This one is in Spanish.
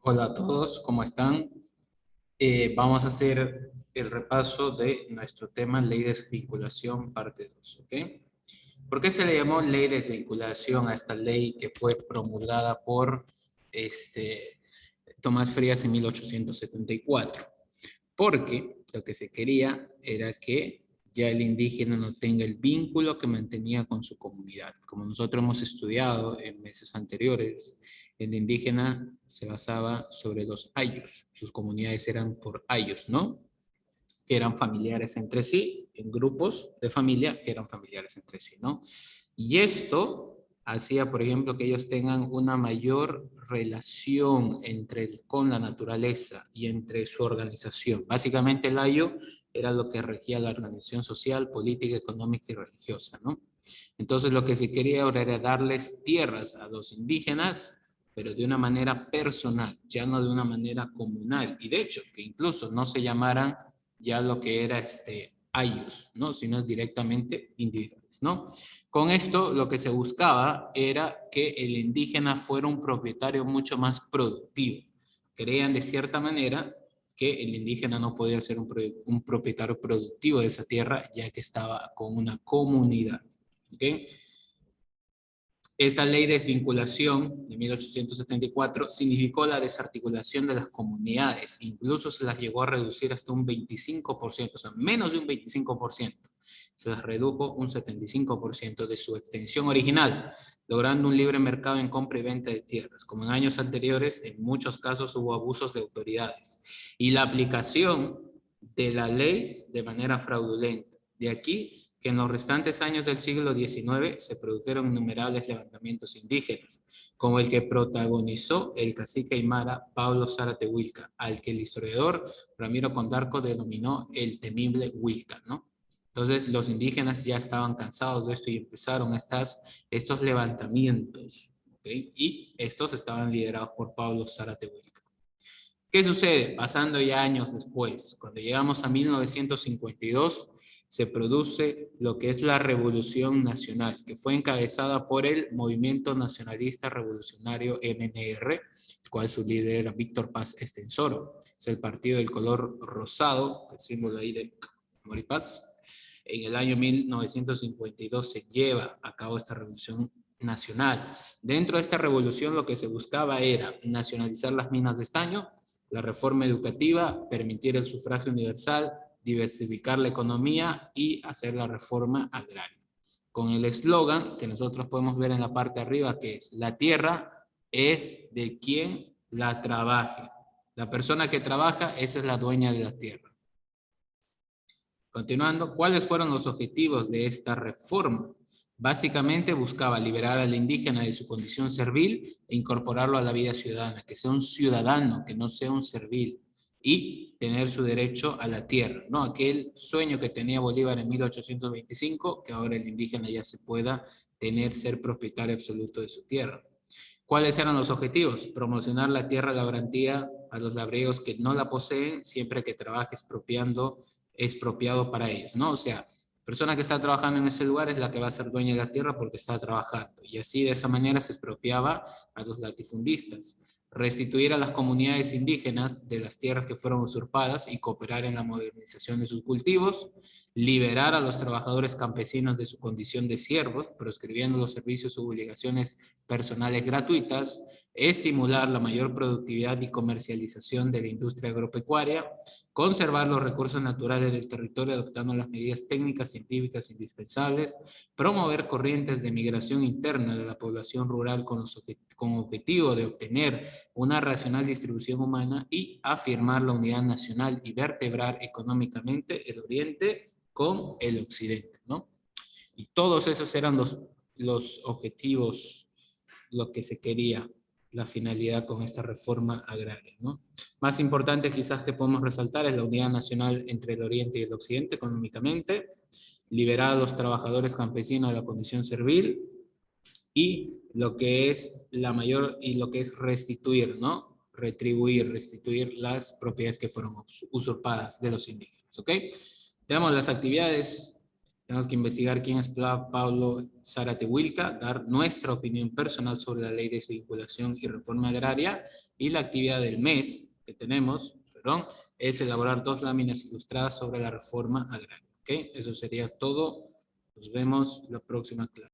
Hola a todos, ¿cómo están? Vamos a hacer el repaso de nuestro tema Ley de Desvinculación, parte 2, ¿ok? ¿Por qué se le llamó Ley de Desvinculación a esta ley que fue promulgada por este, Tomás Frías en 1874? Porque lo que se quería era que ya el indígena no tenga el vínculo que mantenía con su comunidad. Como nosotros hemos estudiado en meses anteriores, el indígena se basaba sobre los ayllus. Sus comunidades eran por ayllus, ¿no? Que eran familiares entre sí, en grupos de familia que eran familiares entre sí, ¿no? Y esto hacía, por ejemplo, que ellos tengan una mayor relación con la naturaleza y entre su organización. Básicamente el ayo era lo que regía la organización social, política, económica y religiosa, ¿no? Entonces lo que se quería ahora era darles tierras a los indígenas, pero de una manera personal, ya no de una manera comunal. Y de hecho, que incluso no se llamaran ya lo que era ayllus, ¿no? Sino directamente individuales, ¿no? Con esto lo que se buscaba era que el indígena fuera un propietario mucho más productivo. Creían de cierta manera que el indígena no podía ser un propietario productivo de esa tierra ya que estaba con una comunidad. ¿Ok? Esta ley de desvinculación de 1874 significó la desarticulación de las comunidades, incluso se las llegó a reducir hasta un 25%, o sea, menos de un 25%. Se las redujo un 75% de su extensión original, logrando un libre mercado en compra y venta de tierras. Como en años anteriores, en muchos casos hubo abusos de autoridades y la aplicación de la ley de manera fraudulenta. De aquí que en los restantes años del siglo XIX se produjeron innumerables levantamientos indígenas, como el que protagonizó el cacique aymara Pablo Zárate Huilca, al que el historiador Ramiro Condarco denominó el temible Huilca, ¿no? Entonces los indígenas ya estaban cansados de esto y empezaron estos levantamientos, ¿okay? Y estos estaban liderados por Pablo Zárate Huilca. ¿Qué sucede? Pasando ya años después, cuando llegamos a 1952, se produce lo que es la Revolución Nacional, que fue encabezada por el Movimiento Nacionalista Revolucionario MNR, el cual su líder era Víctor Paz Estenssoro. Es el partido del color rosado, el símbolo ahí de Amor y Paz. En el año 1952 se lleva a cabo esta revolución nacional. Dentro de esta revolución lo que se buscaba era nacionalizar las minas de estaño, la reforma educativa, permitir el sufragio universal, diversificar la economía y hacer la reforma agraria. Con el eslogan que nosotros podemos ver en la parte de arriba, que es: la tierra es de quien la trabaje. La persona que trabaja, esa es la dueña de la tierra. Continuando, ¿cuáles fueron los objetivos de esta reforma? Básicamente buscaba liberar al indígena de su condición servil e incorporarlo a la vida ciudadana, que sea un ciudadano, que no sea un servil, y tener su derecho a la tierra, ¿no? Aquel sueño que tenía Bolívar en 1825, que ahora el indígena ya se pueda ser propietario absoluto de su tierra. ¿Cuáles eran los objetivos? Promocionar la tierra labrantía a los labriegos que no la poseen, siempre que trabaje expropiado para ellos, ¿no? O sea, la persona que está trabajando en ese lugar es la que va a ser dueña de la tierra porque está trabajando. Y así, de esa manera, se expropiaba a los latifundistas. Restituir a las comunidades indígenas de las tierras que fueron usurpadas y cooperar en la modernización de sus cultivos. Liberar a los trabajadores campesinos de su condición de siervos, proscribiendo los servicios u obligaciones personales gratuitas. Estimular la mayor productividad y comercialización de la industria agropecuaria. Conservar los recursos naturales del territorio adoptando las medidas técnicas científicas indispensables, promover corrientes de migración interna de la población rural con objetivo de obtener una racional distribución humana y afirmar la unidad nacional y vertebrar económicamente el oriente con el occidente, ¿no? Y todos esos eran los objetivos, lo que se quería, la finalidad con esta reforma agraria, ¿no? Más importante quizás que podemos resaltar es la unidad nacional entre el oriente y el occidente económicamente, liberar a los trabajadores campesinos de la condición servil y lo que es restituir, ¿no? Restituir las propiedades que fueron usurpadas de los indígenas, ¿ok? Tenemos las actividades Tenemos que investigar quién es Pablo Zárate Wilca, dar nuestra opinión personal sobre la ley de desvinculación y reforma agraria, y la actividad del mes que tenemos, perdón, es elaborar 2 láminas ilustradas sobre la reforma agraria. ¿Ok? Eso sería todo. Nos vemos la próxima clase.